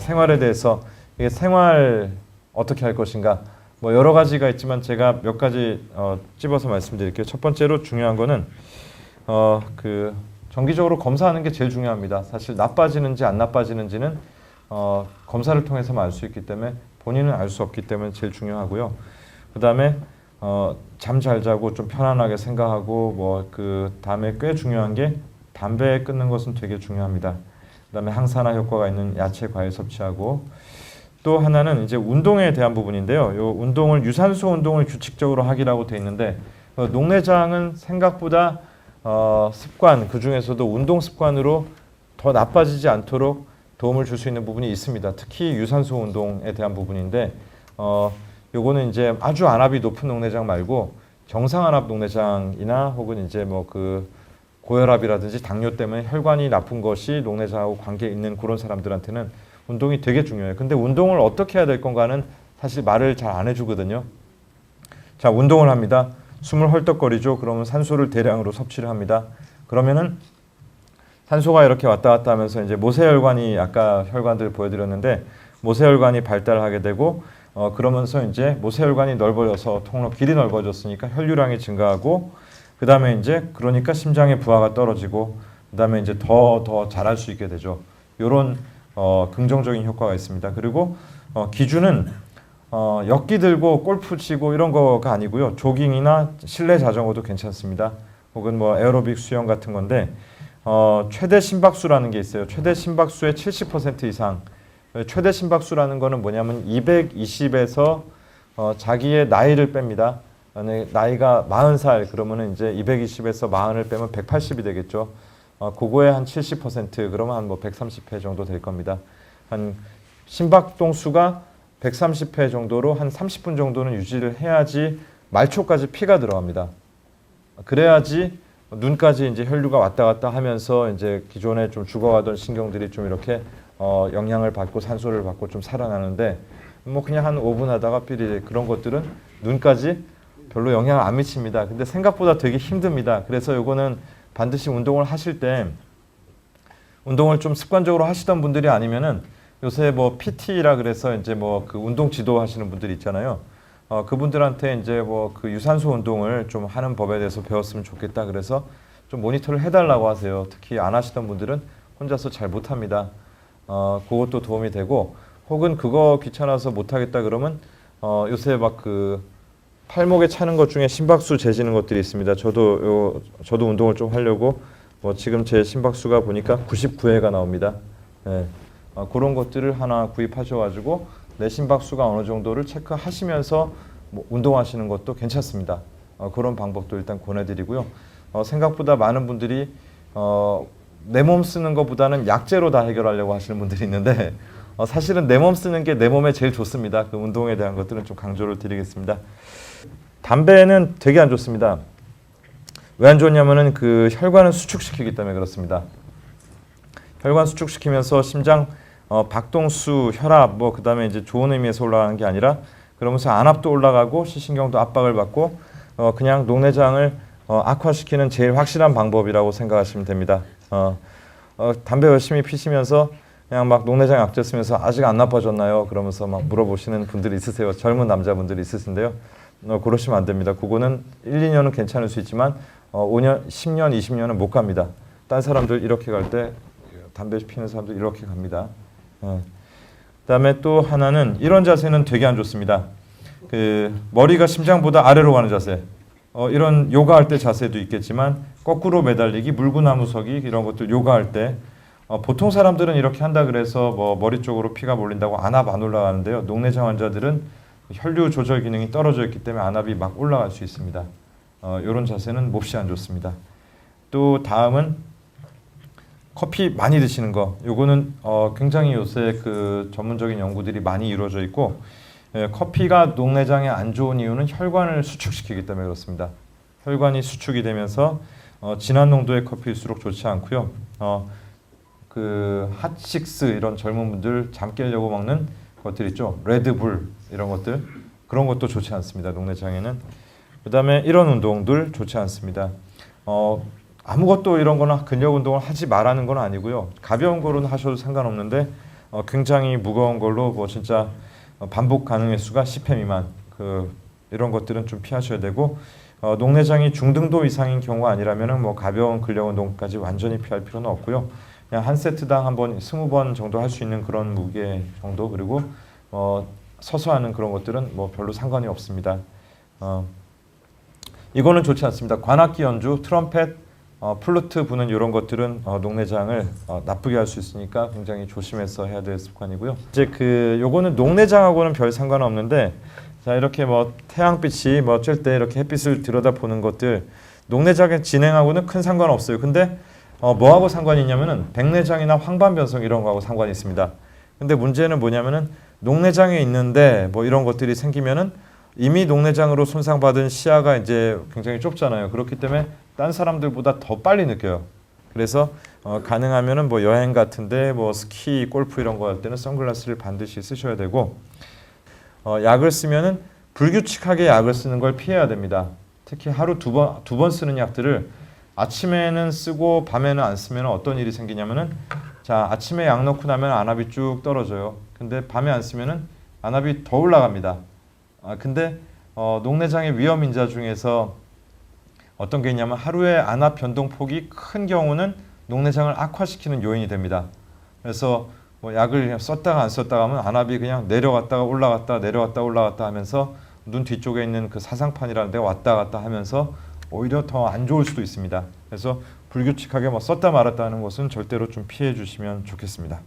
생활에 대해서 이게 생활 어떻게 할 것인가 뭐 여러 가지가 있지만 제가 몇 가지 찝어서 말씀드릴게요. 첫 번째로 중요한 거는 그 정기적으로 검사하는 게 제일 중요합니다. 사실 나빠지는지 안 나빠지는지는 검사를 통해서만 알 수 있기 때문에 본인은 알 수 없기 때문에 제일 중요하고요. 그 다음에 잠 잘 자고 좀 편안하게 생각하고 뭐 그 다음에 꽤 중요한 게 담배 끊는 것은 되게 중요합니다. 그 다음에 항산화 효과가 있는 야채 과일 섭취하고 또 하나는 이제 운동에 대한 부분인데요. 요 운동을 유산소 운동을 규칙적으로 하기라고 돼 있는데 녹내장은 생각보다 습관 그 중에서도 운동 습관으로 더 나빠지지 않도록 도움을 줄 수 있는 부분이 있습니다. 특히 유산소 운동에 대한 부분인데 요거는 이제 아주 안압이 높은 녹내장 말고 정상안압 녹내장이나 혹은 이제 뭐 그 고혈압이라든지 당뇨 때문에 혈관이 나쁜 것이 녹내장하고 관계 있는 그런 사람들한테는 운동이 되게 중요해요. 근데 운동을 어떻게 해야 될 건가는 사실 말을 잘 안 해주거든요. 자, 운동을 합니다. 숨을 헐떡거리죠. 그러면 산소를 대량으로 섭취를 합니다. 그러면은 산소가 이렇게 왔다 갔다 하면서 이제 모세혈관이 아까 혈관들 보여드렸는데 모세혈관이 발달하게 되고 그러면서 이제 모세혈관이 넓어져서 통로 길이 넓어졌으니까 혈류량이 증가하고 그 다음에 이제 그러니까 심장의 부하가 떨어지고 그 다음에 이제 더 잘할 수 있게 되죠. 요런 긍정적인 효과가 있습니다. 그리고 기준은 역기 들고 골프 치고 이런 거가 아니고요. 조깅이나 실내 자전거도 괜찮습니다. 혹은 뭐 에어로빅 수영 같은 건데 최대 심박수라는 게 있어요. 최대 심박수의 70% 이상. 최대 심박수라는 거는 뭐냐면 220에서 자기의 나이를 뺍니다. 나이가 40살 그러면은 이제 220에서 40을 빼면 180이 되겠죠. 그거에 한 70% 그러면 한 뭐 130회 정도 될 겁니다. 한 심박동수가 130회 정도로 한 30분 정도는 유지를 해야지 말초까지 피가 들어갑니다. 그래야지 눈까지 이제 혈류가 왔다 갔다 하면서 이제 기존에 좀 죽어가던 신경들이 좀 이렇게 영향을 받고 산소를 받고 좀 살아나는데 뭐 그냥 한 5분 하다가 삐리 그런 것들은 눈까지 별로 영향을 안 미칩니다. 근데 생각보다 되게 힘듭니다. 그래서 요거는 반드시 운동을 하실 때 운동을 좀 습관적으로 하시던 분들이 아니면은 요새 뭐 PT라 그래서 이제 뭐 그 운동 지도 하시는 분들이 있잖아요. 그분들한테 이제 뭐 그 유산소 운동을 좀 하는 법에 대해서 배웠으면 좋겠다. 그래서 좀 모니터를 해달라고 하세요. 특히 안 하시던 분들은 혼자서 잘 못합니다. 그것도 도움이 되고 혹은 그거 귀찮아서 못하겠다 그러면 요새 막 그 팔목에 차는 것 중에 심박수 재시는 것들이 있습니다. 저도 운동을 좀 하려고 뭐 지금 제 심박수가 보니까 99회가 나옵니다. 네. 그런 것들을 하나 구입하셔가지고 내 심박수가 어느 정도를 체크하시면서 뭐 운동하시는 것도 괜찮습니다. 그런 방법도 일단 권해드리고요. 생각보다 많은 분들이 내 몸 쓰는 것보다는 약재로 다 해결하려고 하시는 분들이 있는데 사실은 내 몸 쓰는 게 내 몸에 제일 좋습니다. 그 운동에 대한 것들은 좀 강조를 드리겠습니다. 담배는 되게 안 좋습니다. 왜 안 좋냐면은 그 혈관을 수축시키기 때문에 그렇습니다. 혈관 수축시키면서 심장 박동수, 혈압 뭐 그다음에 이제 좋은 의미에서 올라가는 게 아니라 그러면서 안압도 올라가고 시신경도 압박을 받고 그냥 녹내장을 악화시키는 제일 확실한 방법이라고 생각하시면 됩니다. 담배 열심히 피시면서 그냥 막 녹내장 약재 쓰면서 아직 안 나빠졌나요? 그러면서 막 물어보시는 분들이 있으세요. 젊은 남자분들이 있으신데요. 그러시면 안 됩니다. 그거는 1, 2년은 괜찮을 수 있지만 5년, 10년, 20년은 못 갑니다. 딴 사람들 이렇게 갈 때 담배 피는 사람들 이렇게 갑니다. 그다음에 또 하나는 이런 자세는 되게 안 좋습니다. 그 머리가 심장보다 아래로 가는 자세. 이런 요가할 때 자세도 있겠지만 거꾸로 매달리기, 물구나무 서기 이런 것들 요가할 때 보통 사람들은 이렇게 한다 그래서 뭐 머리 쪽으로 피가 몰린다고 안압 안 올라가는데요. 녹내장 환자들은 혈류 조절 기능이 떨어져 있기 때문에 안압이 막 올라갈 수 있습니다. 이런 자세는 몹시 안 좋습니다. 또 다음은 커피 많이 드시는 거. 요거는 굉장히 요새 그 전문적인 연구들이 많이 이루어져 있고 커피가 녹내장에 안 좋은 이유는 혈관을 수축시키기 때문에 그렇습니다. 혈관이 수축이 되면서 진한 농도의 커피일수록 좋지 않고요. 그 핫식스 이런 젊은 분들 잠 깨려고 먹는 것들 있죠. 레드불 이런 것들 그런 것도 좋지 않습니다. 녹내장에는. 그다음에 이런 운동들 좋지 않습니다. 아무것도 이런 거나 근력 운동을 하지 말라는 건 아니고요. 가벼운 거로는 하셔도 상관없는데 굉장히 무거운 걸로 뭐 진짜 반복 가능 횟수가 10회 미만 이런 것들은 좀 피하셔야 되고 녹내장이 중등도 이상인 경우가 아니라면은 뭐 가벼운 근력 운동까지 완전히 피할 필요는 없고요. 그냥 한 세트당 한 번 20번 정도 할 수 있는 그런 무게 정도 그리고 서서 하는 그런 것들은 뭐 별로 상관이 없습니다. 이거는 좋지 않습니다. 관악기 연주, 트럼펫, 플루트 부는 이런 것들은 녹내장을 나쁘게 할 수 있으니까 굉장히 조심해서 해야 될 습관이고요. 이제 요거는 녹내장하고는 별 상관없는데 자 이렇게 뭐 태양빛이 뭐 어쩔 때 이렇게 햇빛을 들여다 보는 것들 녹내장의 진행하고는 큰 상관없어요. 근데 뭐하고 상관이 있냐면은 백내장이나 황반변성 이런 거하고 상관이 있습니다. 근데 문제는 뭐냐면은 녹내장에 있는데 뭐 이런 것들이 생기면은 이미 녹내장으로 손상받은 시야가 이제 굉장히 좁잖아요. 그렇기 때문에 딴 사람들보다 더 빨리 느껴요. 그래서 가능하면은 뭐 여행 같은데 뭐 스키, 골프 이런 거 할 때는 선글라스를 반드시 쓰셔야 되고 약을 쓰면은 불규칙하게 약을 쓰는 걸 피해야 됩니다. 특히 하루 두 번 쓰는 약들을 아침에는 쓰고 밤에는 안 쓰면 어떤 일이 생기냐면은 자 아침에 약 넣고 나면 안압이 쭉 떨어져요. 근데 밤에 안 쓰면은 안압이 더 올라갑니다. 근데 녹내장의 위험 인자 중에서 어떤 게 있냐면 하루에 안압 변동폭이 큰 경우는 녹내장을 악화시키는 요인이 됩니다. 그래서 뭐 약을 그냥 썼다가 안 썼다가 하면 안압이 그냥 내려갔다가 올라갔다 내려갔다 올라갔다 하면서 눈 뒤쪽에 있는 그 사상판이라는 데가 왔다 갔다 하면서 오히려 더 안 좋을 수도 있습니다. 그래서 불규칙하게 뭐 썼다 말았다 하는 것은 절대로 좀 피해 주시면 좋겠습니다.